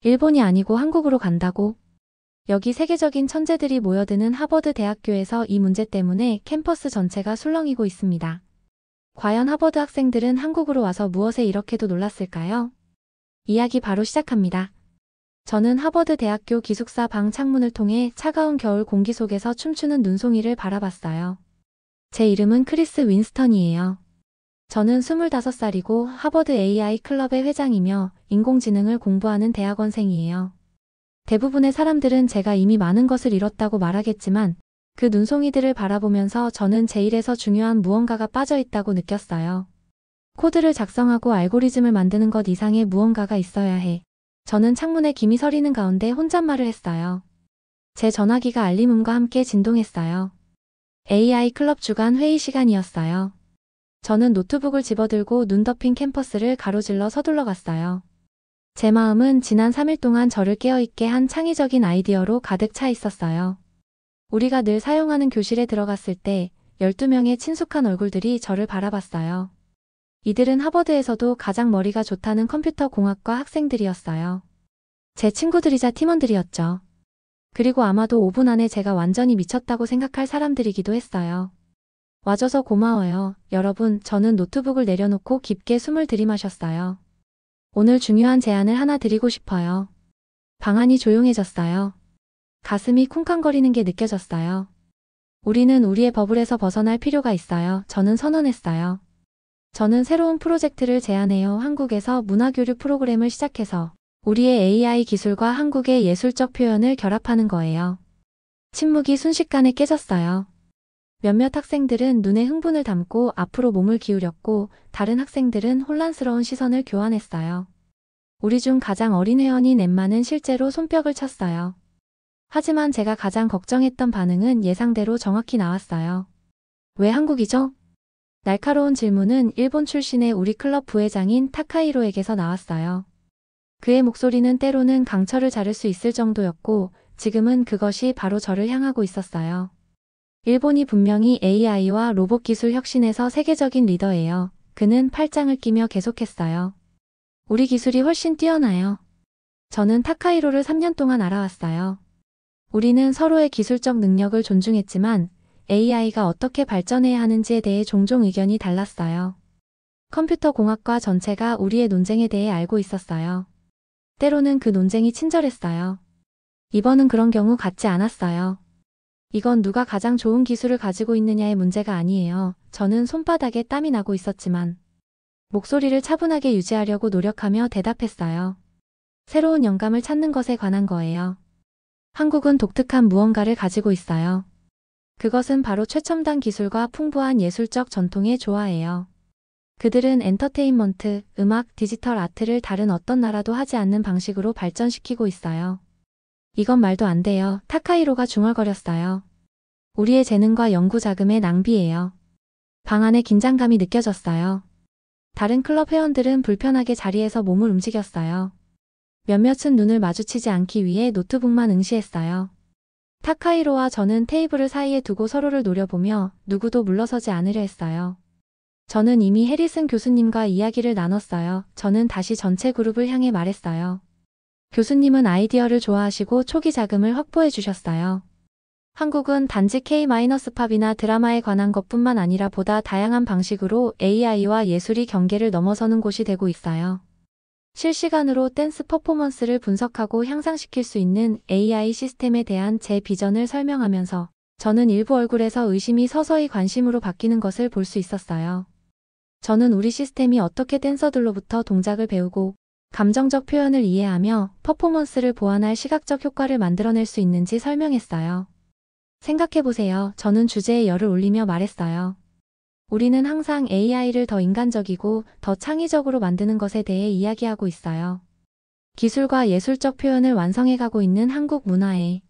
일본이 아니고 한국으로 간다고? 여기 세계적인 천재들이 모여드는 하버드 대학교에서 이 문제 때문에 캠퍼스 전체가 술렁이고 있습니다. 과연 하버드 학생들은 한국으로 와서 무엇에 이렇게도 놀랐을까요? 이야기 바로 시작합니다. 저는 하버드 대학교 기숙사 방 창문을 통해 차가운 겨울 공기 속에서 춤추는 눈송이를 바라봤어요. 제 이름은 크리스 윈스턴이에요. 저는 25살이고 하버드 AI 클럽의 회장이며 인공지능을 공부하는 대학원생이에요. 대부분의 사람들은 제가 이미 많은 것을 이뤘다고 말하겠지만 그 눈송이들을 바라보면서 저는 제 일에서 중요한 무언가가 빠져있다고 느꼈어요. 코드를 작성하고 알고리즘을 만드는 것 이상의 무언가가 있어야 해. 저는 창문에 김이 서리는 가운데 혼잣말을 했어요. 제 전화기가 알림음과 함께 진동했어요. AI 클럽 주간 회의 시간이었어요. 저는 노트북을 집어들고 눈 덮인 캠퍼스를 가로질러 서둘러 갔어요. 제 마음은 지난 3일 동안 저를 깨어있게 한 창의적인 아이디어로 가득 차 있었어요. 우리가 늘 사용하는 교실에 들어갔을 때 12명의 친숙한 얼굴들이 저를 바라봤어요. 이들은 하버드에서도 가장 머리가 좋다는 컴퓨터 공학과 학생들이었어요. 제 친구들이자 팀원들이었죠. 그리고 아마도 5분 안에 제가 완전히 미쳤다고 생각할 사람들이기도 했어요. 와줘서 고마워요. 여러분, 저는 노트북을 내려놓고 깊게 숨을 들이마셨어요. 오늘 중요한 제안을 하나 드리고 싶어요. 방 안이 조용해졌어요. 가슴이 쿵쾅거리는 게 느껴졌어요. 우리는 우리의 버블에서 벗어날 필요가 있어요. 저는 선언했어요. 저는 새로운 프로젝트를 제안해요. 한국에서 문화교류 프로그램을 시작해서 우리의 AI 기술과 한국의 예술적 표현을 결합하는 거예요. 침묵이 순식간에 깨졌어요. 몇몇 학생들은 눈에 흥분을 담고 앞으로 몸을 기울였고 다른 학생들은 혼란스러운 시선을 교환했어요. 우리 중 가장 어린 회원인 엠마는 실제로 손뼉을 쳤어요. 하지만 제가 가장 걱정했던 반응은 예상대로 정확히 나왔어요. 왜 한국이죠? 날카로운 질문은 일본 출신의 우리 클럽 부회장인 타카히로에게서 나왔어요. 그의 목소리는 때로는 강철을 자를 수 있을 정도였고 지금은 그것이 바로 저를 향하고 있었어요. 일본이 분명히 AI와 로봇 기술 혁신에서 세계적인 리더예요. 그는 팔짱을 끼며 계속했어요. 우리 기술이 훨씬 뛰어나요. 저는 타카히로를 3년 동안 알아왔어요. 우리는 서로의 기술적 능력을 존중했지만 AI가 어떻게 발전해야 하는지에 대해 종종 의견이 달랐어요. 컴퓨터 공학과 전체가 우리의 논쟁에 대해 알고 있었어요. 때로는 그 논쟁이 친절했어요. 이번은 그런 경우 같지 않았어요. 이건 누가 가장 좋은 기술을 가지고 있느냐의 문제가 아니에요. 저는 손바닥에 땀이 나고 있었지만 목소리를 차분하게 유지하려고 노력하며 대답했어요. 새로운 영감을 찾는 것에 관한 거예요. 한국은 독특한 무언가를 가지고 있어요. 그것은 바로 최첨단 기술과 풍부한 예술적 전통의 조화예요. 그들은 엔터테인먼트, 음악, 디지털 아트를 다른 어떤 나라도 하지 않는 방식으로 발전시키고 있어요. 이건 말도 안 돼요. 타카히로가 중얼거렸어요. 우리의 재능과 연구 자금의 낭비예요. 방 안에 긴장감이 느껴졌어요. 다른 클럽 회원들은 불편하게 자리에서 몸을 움직였어요. 몇몇은 눈을 마주치지 않기 위해 노트북만 응시했어요. 타카히로와 저는 테이블을 사이에 두고 서로를 노려보며 누구도 물러서지 않으려 했어요. 저는 이미 해리슨 교수님과 이야기를 나눴어요. 저는 다시 전체 그룹을 향해 말했어요. 교수님은 아이디어를 좋아하시고 초기 자금을 확보해 주셨어요. 한국은 단지 K-팝이나 드라마에 관한 것뿐만 아니라 보다 다양한 방식으로 AI와 예술이 경계를 넘어서는 곳이 되고 있어요. 실시간으로 댄스 퍼포먼스를 분석하고 향상시킬 수 있는 AI 시스템에 대한 제 비전을 설명하면서 저는 일부 얼굴에서 의심이 서서히 관심으로 바뀌는 것을 볼 수 있었어요. 저는 우리 시스템이 어떻게 댄서들로부터 동작을 배우고 감정적 표현을 이해하며 퍼포먼스를 보완할 시각적 효과를 만들어낼 수 있는지 설명했어요. 생각해보세요. 저는 주제에 열을 올리며 말했어요. 우리는 항상 AI를 더 인간적이고 더 창의적으로 만드는 것에 대해 이야기하고 있어요. 기술과 예술적 표현을 완성해가고 있는 한국 문화에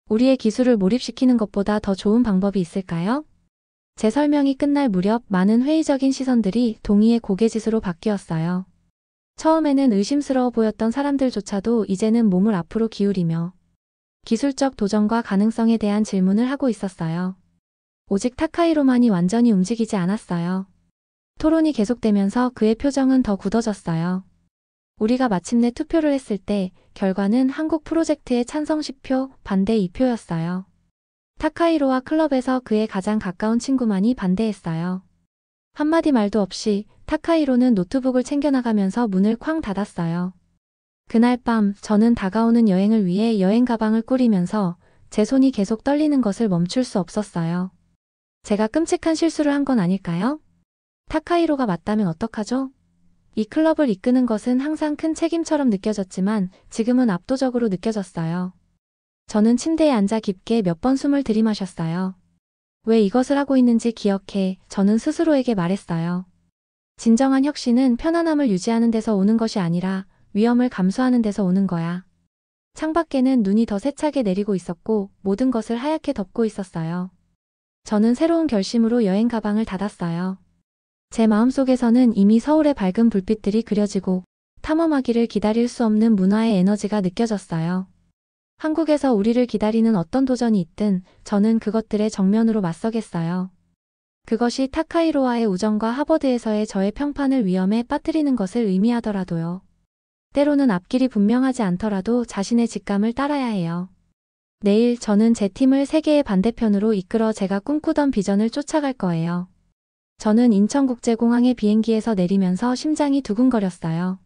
우리의 기술을 몰입시키는 것보다 더 좋은 방법이 있을까요? 제 설명이 끝날 무렵 많은 회의적인 시선들이 동의의 고개짓으로 바뀌었어요. 처음에는 의심스러워 보였던 사람들조차도 이제는 몸을 앞으로 기울이며 기술적 도전과 가능성에 대한 질문을 하고 있었어요. 오직 타카히로만이 완전히 움직이지 않았어요. 토론이 계속되면서 그의 표정은 더 굳어졌어요. 우리가 마침내 투표를 했을 때 결과는 한국 프로젝트에 찬성 10표, 반대 2표였어요. 타카히로와 클럽에서 그의 가장 가까운 친구만이 반대했어요. 한마디 말도 없이 타카히로는 노트북을 챙겨나가면서 문을 쾅 닫았어요. 그날 밤 저는 다가오는 여행을 위해 여행 가방을 꾸리면서 제 손이 계속 떨리는 것을 멈출 수 없었어요. 제가 끔찍한 실수를 한 건 아닐까요? 타카히로가 맞다면 어떡하죠? 이 클럽을 이끄는 것은 항상 큰 책임처럼 느껴졌지만 지금은 압도적으로 느껴졌어요. 저는 침대에 앉아 깊게 몇 번 숨을 들이마셨어요. 왜 이것을 하고 있는지 기억해 저는 스스로에게 말했어요. 진정한 혁신은 편안함을 유지하는 데서 오는 것이 아니라 위험을 감수하는 데서 오는 거야. 창밖에는 눈이 더 세차게 내리고 있었고 모든 것을 하얗게 덮고 있었어요. 저는 새로운 결심으로 여행 가방을 닫았어요. 제 마음속에서는 이미 서울의 밝은 불빛들이 그려지고 탐험하기를 기다릴 수 없는 문화의 에너지가 느껴졌어요. 한국에서 우리를 기다리는 어떤 도전이 있든 저는 그것들의 정면으로 맞서겠어요. 그것이 타카히로와의 우정과 하버드에서의 저의 평판을 위험에 빠뜨리는 것을 의미하더라도요. 때로는 앞길이 분명하지 않더라도 자신의 직감을 따라야 해요. 내일 저는 제 팀을 세계의 반대편으로 이끌어 제가 꿈꾸던 비전을 쫓아갈 거예요. 저는 인천국제공항의 비행기에서 내리면서 심장이 두근거렸어요.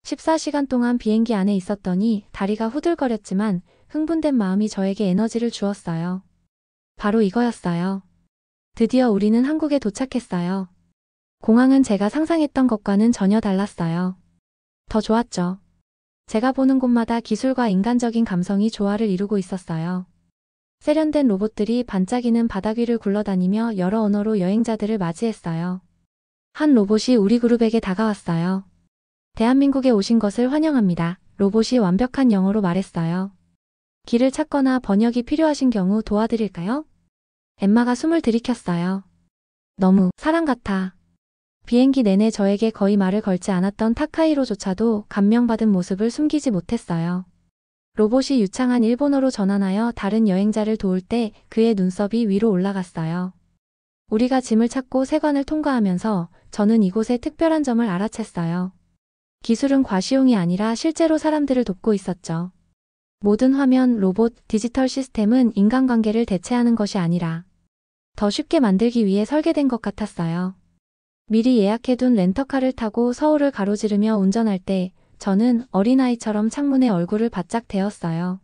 14시간 동안 비행기 안에 있었더니 다리가 후들거렸지만 흥분된 마음이 저에게 에너지를 주었어요. 바로 이거였어요. 드디어 우리는 한국에 도착했어요. 공항은 제가 상상했던 것과는 전혀 달랐어요. 더 좋았죠. 제가 보는 곳마다 기술과 인간적인 감성이 조화를 이루고 있었어요. 세련된 로봇들이 반짝이는 바닥 위를 굴러다니며 여러 언어로 여행자들을 맞이했어요. 한 로봇이 우리 그룹에게 다가왔어요. 대한민국에 오신 것을 환영합니다. 로봇이 완벽한 영어로 말했어요. 길을 찾거나 번역이 필요하신 경우 도와드릴까요? 엠마가 숨을 들이켰어요. 너무 사랑 같아. 비행기 내내 저에게 거의 말을 걸지 않았던 타카히로조차도 감명받은 모습을 숨기지 못했어요. 로봇이 유창한 일본어로 전환하여 다른 여행자를 도울 때 그의 눈썹이 위로 올라갔어요. 우리가 짐을 찾고 세관을 통과하면서 저는 이곳의 특별한 점을 알아챘어요. 기술은 과시용이 아니라 실제로 사람들을 돕고 있었죠. 모든 화면, 로봇, 디지털 시스템은 인간관계를 대체하는 것이 아니라 더 쉽게 만들기 위해 설계된 것 같았어요. 미리 예약해둔 렌터카를 타고 서울을 가로지르며 운전할 때 저는 어린아이처럼 창문에 얼굴을 바짝 대었어요.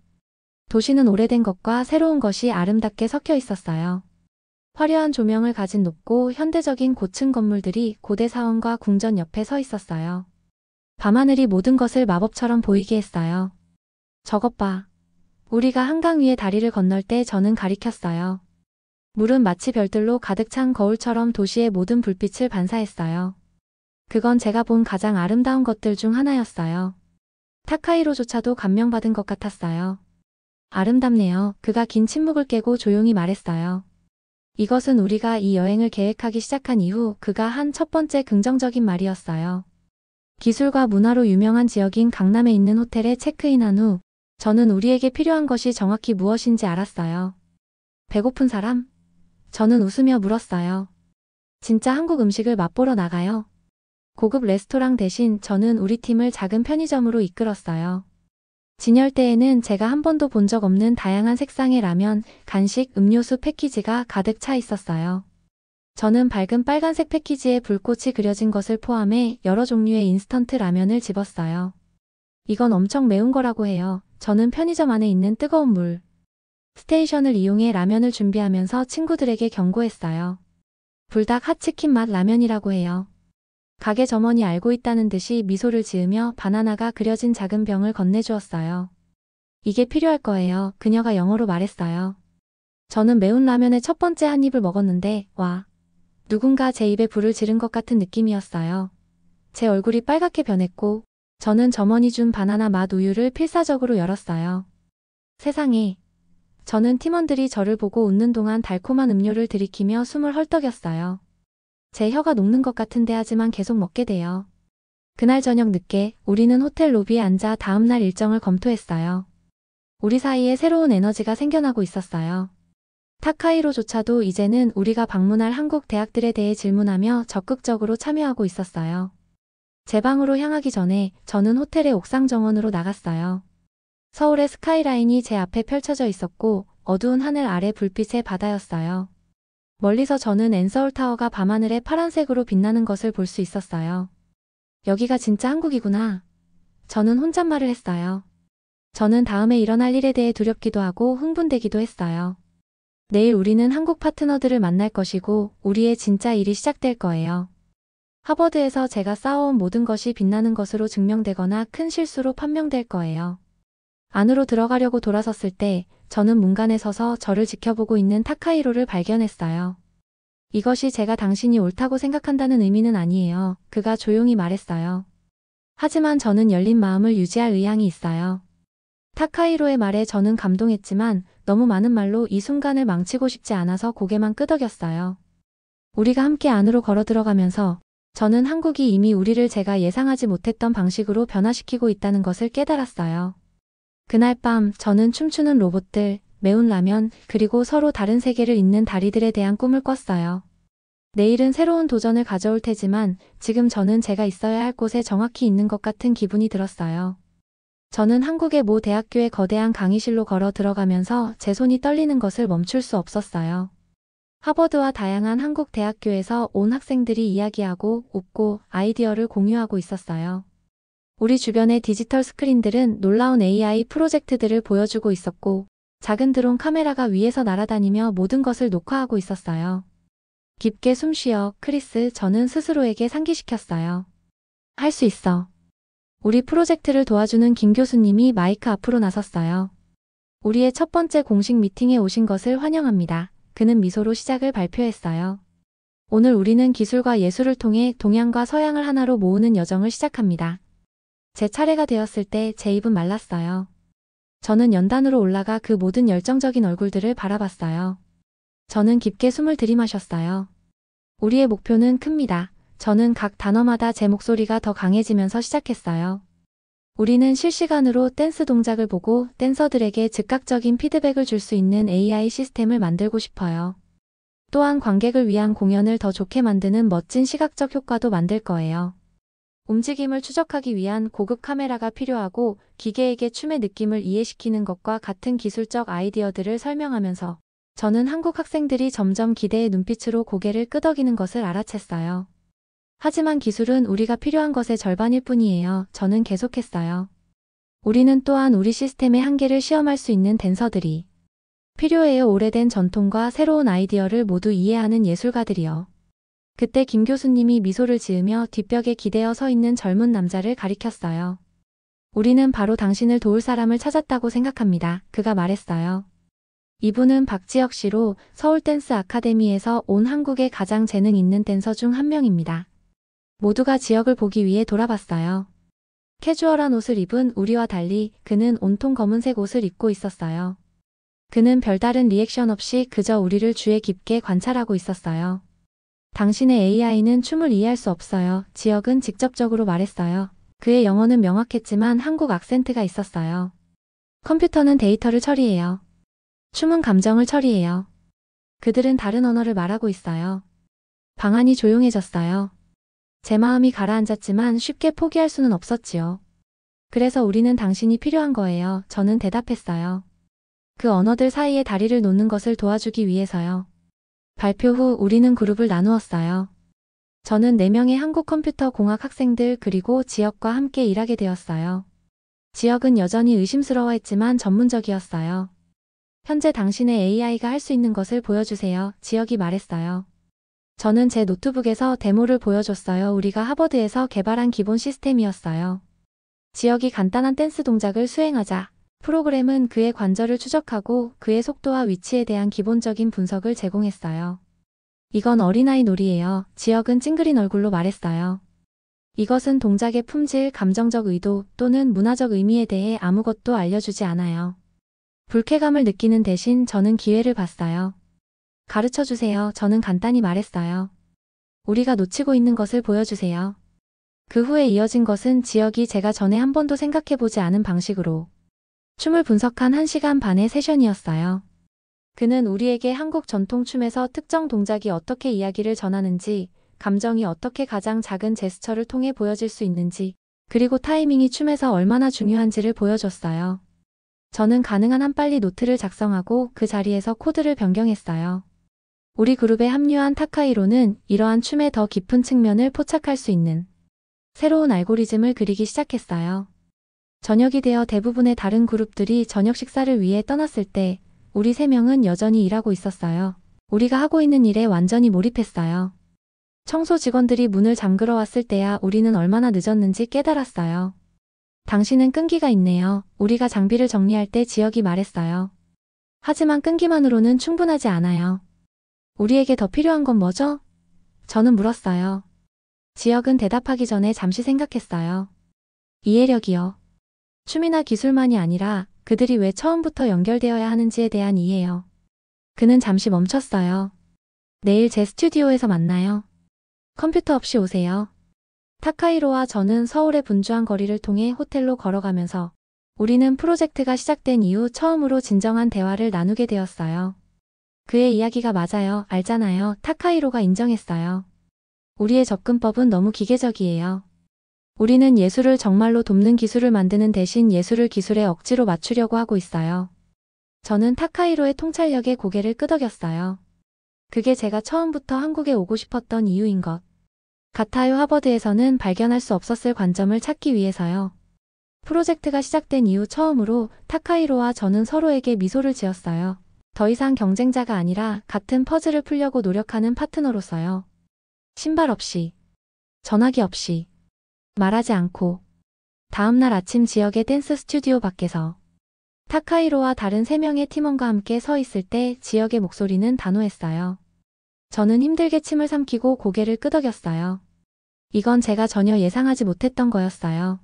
도시는 오래된 것과 새로운 것이 아름답게 섞여 있었어요. 화려한 조명을 가진 높고 현대적인 고층 건물들이 고대 사원과 궁전 옆에 서 있었어요. 밤하늘이 모든 것을 마법처럼 보이게 했어요. 저것 봐. 우리가 한강 위에 다리를 건널 때 저는 가리켰어요. 물은 마치 별들로 가득 찬 거울처럼 도시의 모든 불빛을 반사했어요. 그건 제가 본 가장 아름다운 것들 중 하나였어요. 타카히로조차도 감명받은 것 같았어요. 아름답네요. 그가 긴 침묵을 깨고 조용히 말했어요. 이것은 우리가 이 여행을 계획하기 시작한 이후 그가 한 첫 번째 긍정적인 말이었어요. 기술과 문화로 유명한 지역인 강남에 있는 호텔에 체크인한 후 저는 우리에게 필요한 것이 정확히 무엇인지 알았어요. 배고픈 사람? 저는 웃으며 물었어요. 진짜 한국 음식을 맛보러 나가요. 고급 레스토랑 대신 저는 우리 팀을 작은 편의점으로 이끌었어요. 진열대에는 제가 한 번도 본 적 없는 다양한 색상의 라면, 간식, 음료수 패키지가 가득 차 있었어요. 저는 밝은 빨간색 패키지에 불꽃이 그려진 것을 포함해 여러 종류의 인스턴트 라면을 집었어요. 이건 엄청 매운 거라고 해요. 저는 편의점 안에 있는 뜨거운 물 스테이션을 이용해 라면을 준비하면서 친구들에게 경고했어요. 불닭 핫치킨 맛 라면이라고 해요. 가게 점원이 알고 있다는 듯이 미소를 지으며 바나나가 그려진 작은 병을 건네주었어요. 이게 필요할 거예요. 그녀가 영어로 말했어요. 저는 매운 라면의 첫 번째 한 입을 먹었는데 와, 누군가 제 입에 불을 지른 것 같은 느낌이었어요. 제 얼굴이 빨갛게 변했고 저는 점원이 준 바나나 맛 우유를 필사적으로 열었어요. 세상에. 저는 팀원들이 저를 보고 웃는 동안 달콤한 음료를 들이키며 숨을 헐떡였어요. 제 혀가 녹는 것 같은데 하지만 계속 먹게 돼요. 그날 저녁 늦게 우리는 호텔 로비에 앉아 다음날 일정을 검토했어요. 우리 사이에 새로운 에너지가 생겨나고 있었어요. 타카히로조차도 이제는 우리가 방문할 한국 대학들에 대해 질문하며 적극적으로 참여하고 있었어요. 제 방으로 향하기 전에 저는 호텔의 옥상 정원으로 나갔어요. 서울의 스카이라인이 제 앞에 펼쳐져 있었고 어두운 하늘 아래 불빛의 바다였어요. 멀리서 저는 엔서울타워가 밤하늘에 파란색으로 빛나는 것을 볼 수 있었어요. 여기가 진짜 한국이구나. 저는 혼잣말을 했어요. 저는 다음에 일어날 일에 대해 두렵기도 하고 흥분되기도 했어요. 내일 우리는 한국 파트너들을 만날 것이고 우리의 진짜 일이 시작될 거예요. 하버드에서 제가 쌓아온 모든 것이 빛나는 것으로 증명되거나 큰 실수로 판명될 거예요. 안으로 들어가려고 돌아섰을 때 저는 문간에 서서 저를 지켜보고 있는 타카히로를 발견했어요. 이것이 제가 당신이 옳다고 생각한다는 의미는 아니에요. 그가 조용히 말했어요. 하지만 저는 열린 마음을 유지할 의향이 있어요. 타카히로의 말에 저는 감동했지만 너무 많은 말로 이 순간을 망치고 싶지 않아서 고개만 끄덕였어요. 우리가 함께 안으로 걸어 들어가면서 저는 한국이 이미 우리를 제가 예상하지 못했던 방식으로 변화시키고 있다는 것을 깨달았어요. 그날 밤 저는 춤추는 로봇들, 매운 라면, 그리고 서로 다른 세계를 잇는 다리들에 대한 꿈을 꿨어요. 내일은 새로운 도전을 가져올 테지만 지금 저는 제가 있어야 할 곳에 정확히 있는 것 같은 기분이 들었어요. 저는 한국의 모 대학교의 거대한 강의실로 걸어 들어가면서 제 손이 떨리는 것을 멈출 수 없었어요. 하버드와 다양한 한국 대학교에서 온 학생들이 이야기하고 웃고 아이디어를 공유하고 있었어요. 우리 주변의 디지털 스크린들은 놀라운 AI 프로젝트들을 보여주고 있었고 작은 드론 카메라가 위에서 날아다니며 모든 것을 녹화하고 있었어요. 깊게 숨 쉬어 크리스, 저는 스스로에게 상기시켰어요. 할 수 있어. 우리 프로젝트를 도와주는 김 교수님이 마이크 앞으로 나섰어요. 우리의 첫 번째 공식 미팅에 오신 것을 환영합니다. 그는 미소로 시작을 발표했어요. 오늘 우리는 기술과 예술을 통해 동양과 서양을 하나로 모으는 여정을 시작합니다. 제 차례가 되었을 때 제 입은 말랐어요. 저는 연단으로 올라가 그 모든 열정적인 얼굴들을 바라봤어요. 저는 깊게 숨을 들이마셨어요. 우리의 목표는 큽니다. 저는 각 단어마다 제 목소리가 더 강해지면서 시작했어요. 우리는 실시간으로 댄스 동작을 보고 댄서들에게 즉각적인 피드백을 줄 수 있는 AI 시스템을 만들고 싶어요. 또한 관객을 위한 공연을 더 좋게 만드는 멋진 시각적 효과도 만들 거예요. 움직임을 추적하기 위한 고급 카메라가 필요하고 기계에게 춤의 느낌을 이해시키는 것과 같은 기술적 아이디어들을 설명하면서 저는 한국 학생들이 점점 기대의 눈빛으로 고개를 끄덕이는 것을 알아챘어요. 하지만 기술은 우리가 필요한 것의 절반일 뿐이에요. 저는 계속했어요. 우리는 또한 우리 시스템의 한계를 시험할 수 있는 댄서들이 필요해요. 오래된 전통과 새로운 아이디어를 모두 이해하는 예술가들이요. 그때 김 교수님이 미소를 지으며 뒷벽에 기대어 서 있는 젊은 남자를 가리켰어요. 우리는 바로 당신을 도울 사람을 찾았다고 생각합니다. 그가 말했어요. 이분은 박지혁 씨로 서울 댄스 아카데미에서 온 한국의 가장 재능 있는 댄서 중 한 명입니다. 모두가 지혁을 보기 위해 돌아봤어요. 캐주얼한 옷을 입은 우리와 달리 그는 온통 검은색 옷을 입고 있었어요. 그는 별다른 리액션 없이 그저 우리를 주의 깊게 관찰하고 있었어요. 당신의 AI는 춤을 이해할 수 없어요. 지혁은 직접적으로 말했어요. 그의 영어는 명확했지만 한국 악센트가 있었어요. 컴퓨터는 데이터를 처리해요. 춤은 감정을 처리해요. 그들은 다른 언어를 말하고 있어요. 방안이 조용해졌어요. 제 마음이 가라앉았지만 쉽게 포기할 수는 없었지요. 그래서 우리는 당신이 필요한 거예요. 저는 대답했어요. 그 언어들 사이에 다리를 놓는 것을 도와주기 위해서요. 발표 후 우리는 그룹을 나누었어요. 저는 4명의 한국 컴퓨터 공학 학생들 그리고 지혁과 함께 일하게 되었어요. 지혁은 여전히 의심스러워했지만 전문적이었어요. 현재 당신의 AI가 할 수 있는 것을 보여주세요. 지혁이 말했어요. 저는 제 노트북에서 데모를 보여줬어요. 우리가 하버드에서 개발한 기본 시스템이었어요. 지혁이 간단한 댄스 동작을 수행하자 프로그램은 그의 관절을 추적하고 그의 속도와 위치에 대한 기본적인 분석을 제공했어요. 이건 어린아이 놀이예요. 지혁은 찡그린 얼굴로 말했어요. 이것은 동작의 품질, 감정적 의도 또는 문화적 의미에 대해 아무것도 알려주지 않아요. 불쾌감을 느끼는 대신 저는 기회를 봤어요. 가르쳐주세요. 저는 간단히 말했어요. 우리가 놓치고 있는 것을 보여주세요. 그 후에 이어진 것은 지혁이 제가 전에 한 번도 생각해보지 않은 방식으로 춤을 분석한 1시간 반의 세션이었어요. 그는 우리에게 한국 전통 춤에서 특정 동작이 어떻게 이야기를 전하는지, 감정이 어떻게 가장 작은 제스처를 통해 보여질 수 있는지, 그리고 타이밍이 춤에서 얼마나 중요한지를 보여줬어요. 저는 가능한 한 빨리 노트를 작성하고 그 자리에서 코드를 변경했어요. 우리 그룹에 합류한 타카히로는 이러한 춤의 더 깊은 측면을 포착할 수 있는 새로운 알고리즘을 그리기 시작했어요. 저녁이 되어 대부분의 다른 그룹들이 저녁 식사를 위해 떠났을 때 우리 3명은 여전히 일하고 있었어요. 우리가 하고 있는 일에 완전히 몰입했어요. 청소 직원들이 문을 잠그러 왔을 때야 우리는 얼마나 늦었는지 깨달았어요. 당신은 끈기가 있네요. 우리가 장비를 정리할 때 지역이 말했어요. 하지만 끈기만으로는 충분하지 않아요. 우리에게 더 필요한 건 뭐죠? 저는 물었어요. 지역은 대답하기 전에 잠시 생각했어요. 이해력이요. 춤이나 기술만이 아니라 그들이 왜 처음부터 연결되어야 하는지에 대한 이해요. 그는 잠시 멈췄어요. 내일 제 스튜디오에서 만나요. 컴퓨터 없이 오세요. 타카히로와 저는 서울의 분주한 거리를 통해 호텔로 걸어가면서 우리는 프로젝트가 시작된 이후 처음으로 진정한 대화를 나누게 되었어요. 그의 이야기가 맞아요. 알잖아요. 타카히로가 인정했어요. 우리의 접근법은 너무 기계적이에요. 우리는 예술을 정말로 돕는 기술을 만드는 대신 예술을 기술에 억지로 맞추려고 하고 있어요. 저는 타카히로의 통찰력에 고개를 끄덕였어요. 그게 제가 처음부터 한국에 오고 싶었던 이유인 것 같아요. 하버드에서는 발견할 수 없었을 관점을 찾기 위해서요. 프로젝트가 시작된 이후 처음으로 타카히로와 저는 서로에게 미소를 지었어요. 더 이상 경쟁자가 아니라 같은 퍼즐을 풀려고 노력하는 파트너로서요. 신발 없이, 전화기 없이, 말하지 않고 다음날 아침 지역의 댄스 스튜디오 밖에서 타카히로와 다른 3명의 팀원과 함께 서 있을 때 지역의 목소리는 단호했어요. 저는 힘들게 침을 삼키고 고개를 끄덕였어요. 이건 제가 전혀 예상하지 못했던 거였어요.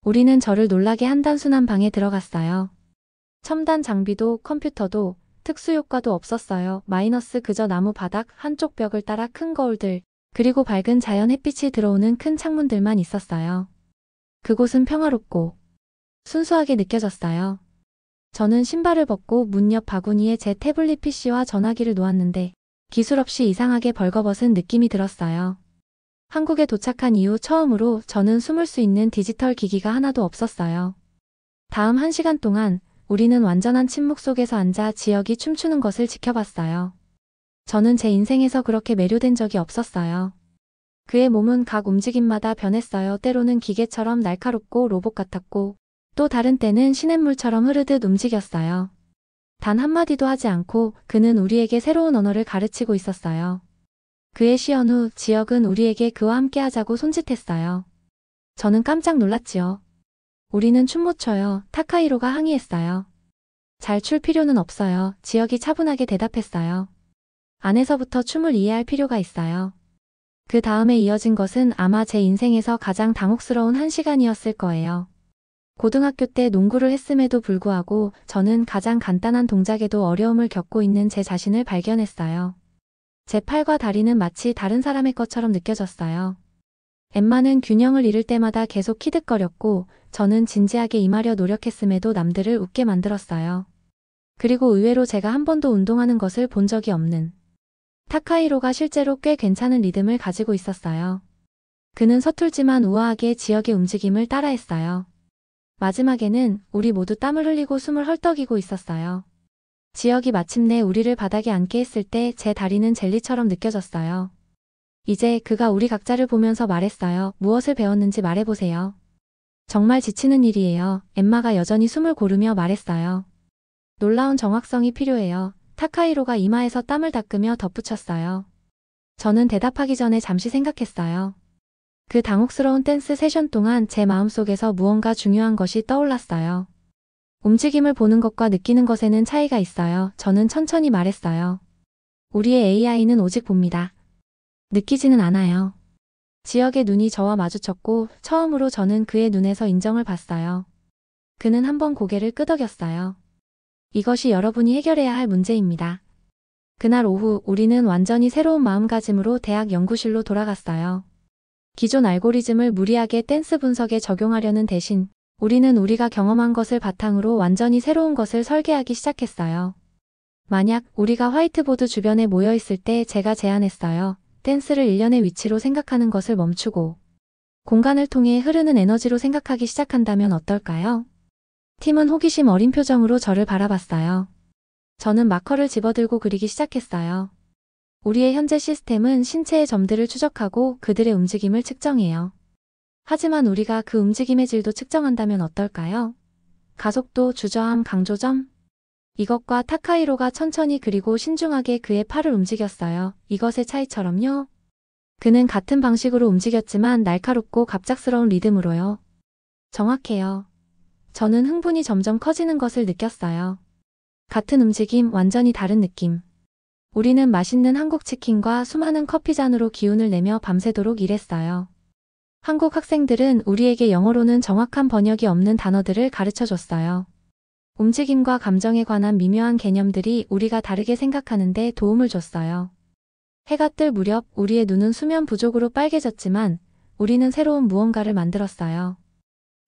우리는 저를 놀라게 한 단순한 방에 들어갔어요. 첨단 장비도 컴퓨터도 특수효과도 없었어요. 마이너스 그저 나무 바닥 한쪽 벽을 따라 큰 거울들, 그리고 밝은 자연 햇빛이 들어오는 큰 창문들만 있었어요. 그곳은 평화롭고 순수하게 느껴졌어요. 저는 신발을 벗고 문 옆 바구니에 제 태블릿 PC와 전화기를 놓았는데 기술 없이 이상하게 벌거벗은 느낌이 들었어요. 한국에 도착한 이후 처음으로 저는 숨을 수 있는 디지털 기기가 하나도 없었어요. 다음 1시간 동안 우리는 완전한 침묵 속에서 앉아 지역이 춤추는 것을 지켜봤어요. 저는 제 인생에서 그렇게 매료된 적이 없었어요. 그의 몸은 각 움직임마다 변했어요. 때로는 기계처럼 날카롭고 로봇 같았고 또 다른 때는 시냇물처럼 흐르듯 움직였어요. 단 한마디도 하지 않고 그는 우리에게 새로운 언어를 가르치고 있었어요. 그의 시연 후 지역은 우리에게 그와 함께 하자고 손짓했어요. 저는 깜짝 놀랐지요. 우리는 춤 못 춰요. 타카히로가 항의했어요. 잘 출 필요는 없어요. 지역이 차분하게 대답했어요. 안에서부터 춤을 이해할 필요가 있어요. 그 다음에 이어진 것은 아마 제 인생에서 가장 당혹스러운 1시간이었을 거예요. 고등학교 때 농구를 했음에도 불구하고 저는 가장 간단한 동작에도 어려움을 겪고 있는 제 자신을 발견했어요. 제 팔과 다리는 마치 다른 사람의 것처럼 느껴졌어요. 엠마는 균형을 잃을 때마다 계속 키득거렸고 저는 진지하게 임하려 노력했음에도 남들을 웃게 만들었어요. 그리고 의외로 제가 한 번도 운동하는 것을 본 적이 없는 타카히로가 실제로 꽤 괜찮은 리듬을 가지고 있었어요. 그는 서툴지만 우아하게 지역의 움직임을 따라했어요. 마지막에는 우리 모두 땀을 흘리고 숨을 헐떡이고 있었어요. 지역이 마침내 우리를 바닥에 앉게 했을 때 제 다리는 젤리처럼 느껴졌어요. 이제 그가 우리 각자를 보면서 말했어요. 무엇을 배웠는지 말해보세요. 정말 지치는 일이에요. 엠마가 여전히 숨을 고르며 말했어요. 놀라운 정확성이 필요해요. 타카히로가 이마에서 땀을 닦으며 덧붙였어요. 저는 대답하기 전에 잠시 생각했어요. 그 당혹스러운 댄스 세션 동안 제 마음속에서 무언가 중요한 것이 떠올랐어요. 움직임을 보는 것과 느끼는 것에는 차이가 있어요. 저는 천천히 말했어요. 우리의 AI는 오직 봅니다. 느끼지는 않아요. 지역의 눈이 저와 마주쳤고 처음으로 저는 그의 눈에서 인정을 봤어요. 그는 한번 고개를 끄덕였어요. 이것이 여러분이 해결해야 할 문제입니다. 그날 오후 우리는 완전히 새로운 마음가짐으로 대학 연구실로 돌아갔어요. 기존 알고리즘을 무리하게 댄스 분석에 적용하려는 대신 우리는 우리가 경험한 것을 바탕으로 완전히 새로운 것을 설계하기 시작했어요. 만약 우리가 화이트보드 주변에 모여 있을 때 제가 제안했어요. 댄스를 일련의 위치로 생각하는 것을 멈추고 공간을 통해 흐르는 에너지로 생각하기 시작한다면 어떨까요? 팀은 호기심 어린 표정으로 저를 바라봤어요. 저는 마커를 집어들고 그리기 시작했어요. 우리의 현재 시스템은 신체의 점들을 추적하고 그들의 움직임을 측정해요. 하지만 우리가 그 움직임의 질도 측정한다면 어떨까요? 가속도, 주저함, 강조점? 이것과 타카히로가 천천히 그리고 신중하게 그의 팔을 움직였어요. 이것의 차이처럼요. 그는 같은 방식으로 움직였지만 날카롭고 갑작스러운 리듬으로요. 정확해요. 저는 흥분이 점점 커지는 것을 느꼈어요. 같은 움직임, 완전히 다른 느낌. 우리는 맛있는 한국 치킨과 수많은 커피잔으로 기운을 내며 밤새도록 일했어요. 한국 학생들은 우리에게 영어로는 정확한 번역이 없는 단어들을 가르쳐줬어요. 움직임과 감정에 관한 미묘한 개념들이 우리가 다르게 생각하는데 도움을 줬어요. 해가 뜰 무렵 우리의 눈은 수면 부족으로 빨개졌지만 우리는 새로운 무언가를 만들었어요.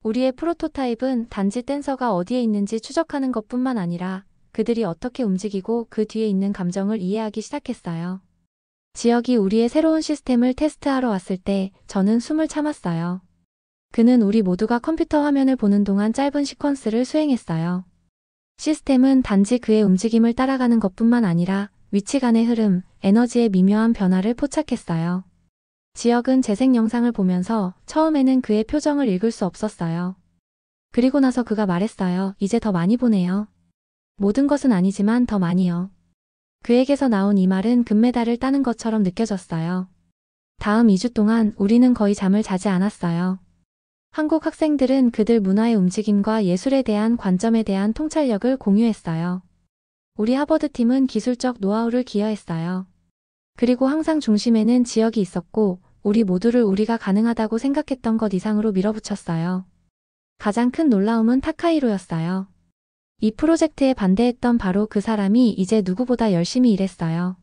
우리의 프로토타입은 단지 댄서가 어디에 있는지 추적하는 것뿐만 아니라 그들이 어떻게 움직이고 그 뒤에 있는 감정을 이해하기 시작했어요. 지역이 우리의 새로운 시스템을 테스트하러 왔을 때 저는 숨을 참았어요. 그는 우리 모두가 컴퓨터 화면을 보는 동안 짧은 시퀀스를 수행했어요. 시스템은 단지 그의 움직임을 따라가는 것뿐만 아니라 위치 간의 흐름, 에너지의 미묘한 변화를 포착했어요. 지역은 재생 영상을 보면서 처음에는 그의 표정을 읽을 수 없었어요. 그리고 나서 그가 말했어요. 이제 더 많이 보네요. 모든 것은 아니지만 더 많이요. 그에게서 나온 이 말은 금메달을 따는 것처럼 느껴졌어요. 다음 2주 동안 우리는 거의 잠을 자지 않았어요. 한국 학생들은 그들 문화의 움직임과 예술에 대한 관점에 대한 통찰력을 공유했어요. 우리 하버드팀은 기술적 노하우를 기여했어요. 그리고 항상 중심에는 지역이 있었고 우리 모두를 우리가 가능하다고 생각했던 것 이상으로 밀어붙였어요. 가장 큰 놀라움은 타카히로였어요. 이 프로젝트에 반대했던 바로 그 사람이 이제 누구보다 열심히 일했어요.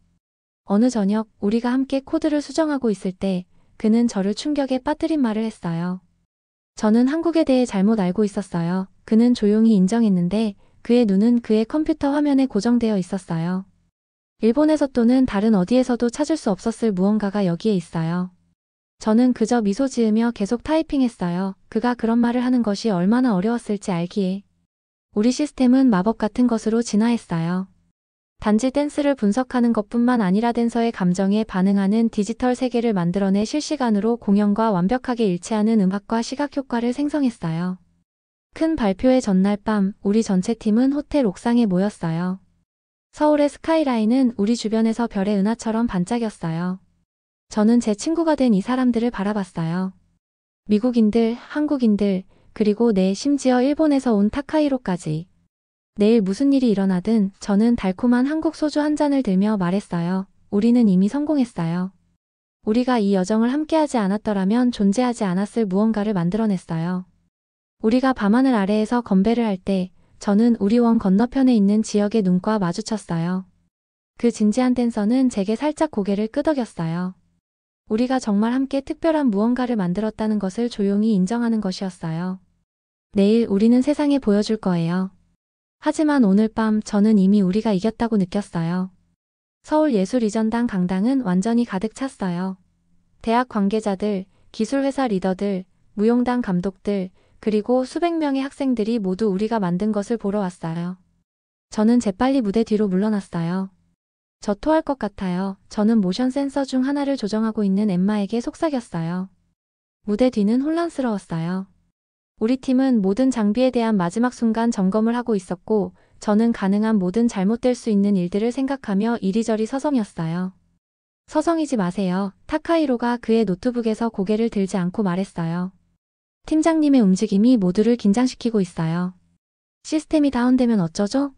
어느 저녁 우리가 함께 코드를 수정하고 있을 때 그는 저를 충격에 빠뜨린 말을 했어요. 저는 한국에 대해 잘못 알고 있었어요. 그는 조용히 인정했는데 그의 눈은 그의 컴퓨터 화면에 고정되어 있었어요. 일본에서 또는 다른 어디에서도 찾을 수 없었을 무언가가 여기에 있어요. 저는 그저 미소 지으며 계속 타이핑했어요. 그가 그런 말을 하는 것이 얼마나 어려웠을지 알기에. 우리 시스템은 마법 같은 것으로 진화했어요. 단지 댄스를 분석하는 것뿐만 아니라 댄서의 감정에 반응하는 디지털 세계를 만들어내 실시간으로 공연과 완벽하게 일치하는 음악과 시각 효과를 생성했어요. 큰 발표의 전날 밤 우리 전체 팀은 호텔 옥상에 모였어요. 서울의 스카이라인은 우리 주변에서 별의 은하처럼 반짝였어요. 저는 제 친구가 된 이 사람들을 바라봤어요. 미국인들, 한국인들, 그리고 심지어 일본에서 온 타카히로까지. 내일 무슨 일이 일어나든 저는 달콤한 한국 소주 한 잔을 들며 말했어요. 우리는 이미 성공했어요. 우리가 이 여정을 함께하지 않았더라면 존재하지 않았을 무언가를 만들어냈어요. 우리가 밤하늘 아래에서 건배를 할 때 저는 우리 원 건너편에 있는 지역의 눈과 마주쳤어요. 그 진지한 댄서는 제게 살짝 고개를 끄덕였어요. 우리가 정말 함께 특별한 무언가를 만들었다는 것을 조용히 인정하는 것이었어요. 내일 우리는 세상에 보여줄 거예요. 하지만 오늘 밤 저는 이미 우리가 이겼다고 느꼈어요. 서울예술이전당 강당은 완전히 가득 찼어요. 대학 관계자들, 기술회사 리더들, 무용단 감독들, 그리고 수백 명의 학생들이 모두 우리가 만든 것을 보러 왔어요. 저는 재빨리 무대 뒤로 물러났어요. 저 토할 것 같아요. 저는 모션 센서 중 하나를 조정하고 있는 엠마에게 속삭였어요. 무대 뒤는 혼란스러웠어요. 우리 팀은 모든 장비에 대한 마지막 순간 점검을 하고 있었고 저는 가능한 모든 잘못될 수 있는 일들을 생각하며 이리저리 서성였어요. 서성이지 마세요. 타카히로가 그의 노트북에서 고개를 들지 않고 말했어요. 팀장님의 움직임이 모두를 긴장시키고 있어요. 시스템이 다운되면 어쩌죠?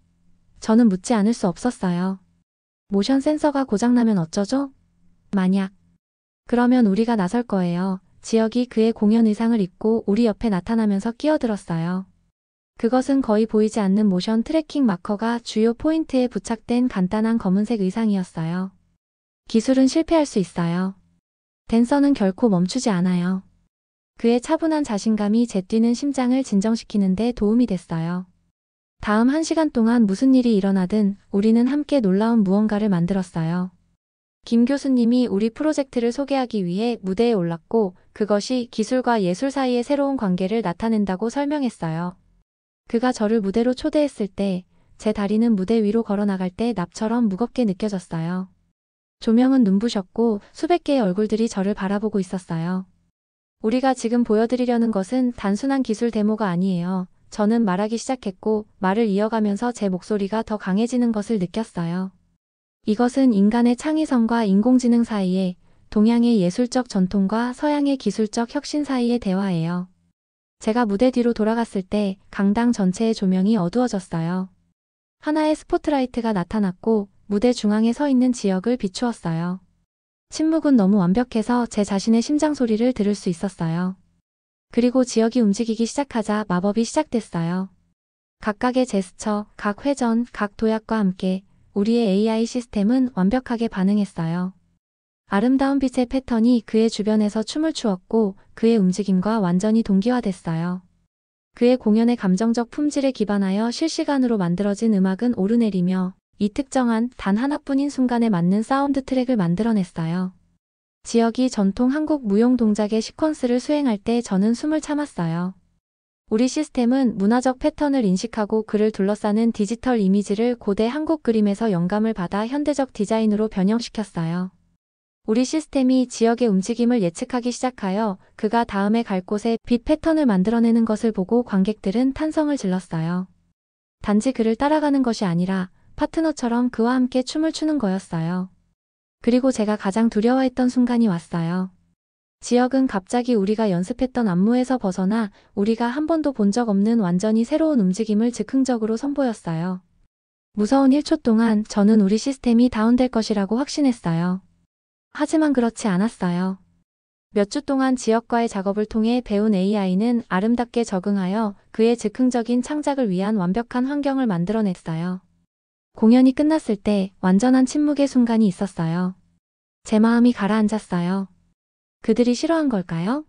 저는 묻지 않을 수 없었어요. 모션 센서가 고장나면 어쩌죠? 만약. 그러면 우리가 나설 거예요. 지역이 그의 공연 의상을 입고 우리 옆에 나타나면서 끼어들었어요. 그것은 거의 보이지 않는 모션 트래킹 마커가 주요 포인트에 부착된 간단한 검은색 의상이었어요. 기술은 실패할 수 있어요. 댄서는 결코 멈추지 않아요. 그의 차분한 자신감이 제 뛰는 심장을 진정시키는 데 도움이 됐어요. 다음 1시간 동안 무슨 일이 일어나든 우리는 함께 놀라운 무언가를 만들었어요. 김 교수님이 우리 프로젝트를 소개하기 위해 무대에 올랐고 그것이 기술과 예술 사이의 새로운 관계를 나타낸다고 설명했어요. 그가 저를 무대로 초대했을 때 제 다리는 무대 위로 걸어나갈 때 납처럼 무겁게 느껴졌어요. 조명은 눈부셨고 수백 개의 얼굴들이 저를 바라보고 있었어요. 우리가 지금 보여드리려는 것은 단순한 기술 데모가 아니에요. 저는 말하기 시작했고 말을 이어가면서 제 목소리가 더 강해지는 것을 느꼈어요. 이것은 인간의 창의성과 인공지능 사이에 동양의 예술적 전통과 서양의 기술적 혁신 사이의 대화예요. 제가 무대 뒤로 돌아갔을 때 강당 전체의 조명이 어두워졌어요. 하나의 스포트라이트가 나타났고 무대 중앙에 서 있는 지역을 비추었어요. 침묵은 너무 완벽해서 제 자신의 심장 소리를 들을 수 있었어요. 그리고 지역이 움직이기 시작하자 마법이 시작됐어요. 각각의 제스처, 각 회전, 각 도약과 함께 우리의 AI 시스템은 완벽하게 반응했어요. 아름다운 빛의 패턴이 그의 주변에서 춤을 추었고 그의 움직임과 완전히 동기화됐어요. 그의 공연의 감정적 품질에 기반하여 실시간으로 만들어진 음악은 오르내리며 이 특정한 단 하나뿐인 순간에 맞는 사운드 트랙을 만들어냈어요. 지역이 전통 한국 무용 동작의 시퀀스를 수행할 때 저는 숨을 참았어요. 우리 시스템은 문화적 패턴을 인식하고 그를 둘러싸는 디지털 이미지를 고대 한국 그림에서 영감을 받아 현대적 디자인으로 변형시켰어요. 우리 시스템이 지역의 움직임을 예측하기 시작하여 그가 다음에 갈 곳에 빛 패턴을 만들어내는 것을 보고 관객들은 탄성을 질렀어요. 단지 그를 따라가는 것이 아니라 파트너처럼 그와 함께 춤을 추는 거였어요. 그리고 제가 가장 두려워했던 순간이 왔어요. 지역은 갑자기 우리가 연습했던 안무에서 벗어나 우리가 한 번도 본 적 없는 완전히 새로운 움직임을 즉흥적으로 선보였어요. 무서운 1초 동안 저는 우리 시스템이 다운될 것이라고 확신했어요. 하지만 그렇지 않았어요. 몇 주 동안 지역과의 작업을 통해 배운 AI는 아름답게 적응하여 그의 즉흥적인 창작을 위한 완벽한 환경을 만들어냈어요. 공연이 끝났을 때 완전한 침묵의 순간이 있었어요. 제 마음이 가라앉았어요. 그들이 싫어한 걸까요?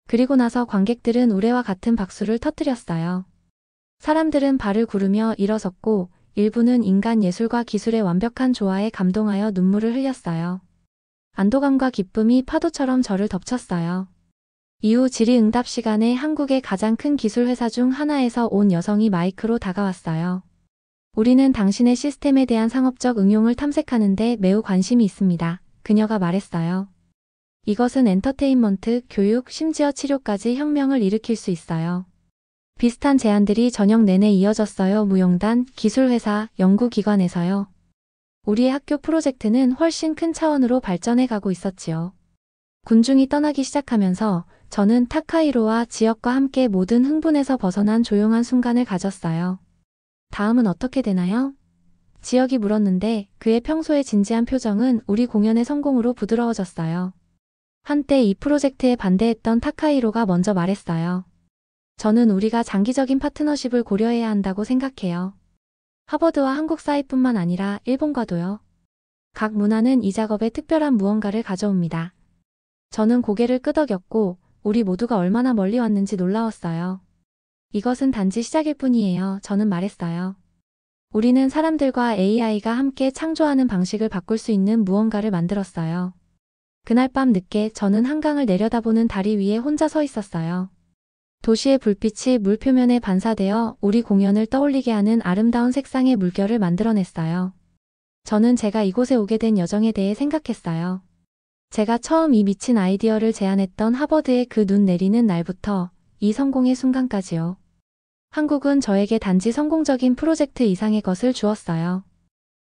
그리고 나서 관객들은 우레와 같은 박수를 터뜨렸어요. 사람들은 발을 구르며 일어섰고 일부는 인간 예술과 기술의 완벽한 조화에 감동하여 눈물을 흘렸어요. 안도감과 기쁨이 파도처럼 저를 덮쳤어요. 이후 질의응답 시간에 한국의 가장 큰 기술 회사 중 하나에서 온 여성이 마이크로 다가왔어요. 우리는 당신의 시스템에 대한 상업적 응용을 탐색하는데 매우 관심이 있습니다. 그녀가 말했어요. 이것은 엔터테인먼트, 교육, 심지어 치료까지 혁명을 일으킬 수 있어요. 비슷한 제안들이 저녁 내내 이어졌어요. 무용단, 기술회사, 연구기관에서요. 우리의 학교 프로젝트는 훨씬 큰 차원으로 발전해 가고 있었지요. 군중이 떠나기 시작하면서 저는 타카히로와 지역과 함께 모든 흥분에서 벗어난 조용한 순간을 가졌어요. 다음은 어떻게 되나요? 지역이 물었는데 그의 평소의 진지한 표정은 우리 공연의 성공으로 부드러워졌어요. 한때 이 프로젝트에 반대했던 타카히로가 먼저 말했어요. 저는 우리가 장기적인 파트너십을 고려해야 한다고 생각해요. 하버드와 한국 사이뿐만 아니라 일본과도요. 각 문화는 이 작업에 특별한 무언가를 가져옵니다. 저는 고개를 끄덕였고 우리 모두가 얼마나 멀리 왔는지 놀라웠어요. 이것은 단지 시작일 뿐이에요. 저는 말했어요. 우리는 사람들과 AI가 함께 창조하는 방식을 바꿀 수 있는 무언가를 만들었어요. 그날 밤 늦게 저는 한강을 내려다보는 다리 위에 혼자 서 있었어요. 도시의 불빛이 물 표면에 반사되어 우리 공연을 떠올리게 하는 아름다운 색상의 물결을 만들어냈어요. 저는 제가 이곳에 오게 된 여정에 대해 생각했어요. 제가 처음 이 미친 아이디어를 제안했던 하버드의 그 눈 내리는 날부터 이 성공의 순간까지요. 한국은 저에게 단지 성공적인 프로젝트 이상의 것을 주었어요.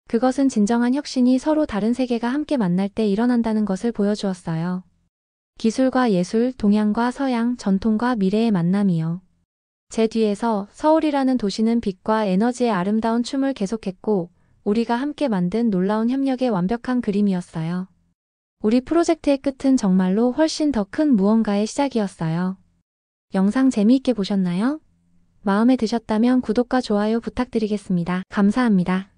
그것은 진정한 혁신이 서로 다른 세계가 함께 만날 때 일어난다는 것을 보여주었어요. 기술과 예술, 동양과 서양, 전통과 미래의 만남이요. 제 뒤에서 서울이라는 도시는 빛과 에너지의 아름다운 춤을 계속했고 우리가 함께 만든 놀라운 협력의 완벽한 그림이었어요. 우리 프로젝트의 끝은 정말로 훨씬 더 큰 무언가의 시작이었어요. 영상 재미있게 보셨나요? 마음에 드셨다면 구독과 좋아요 부탁드리겠습니다. 감사합니다.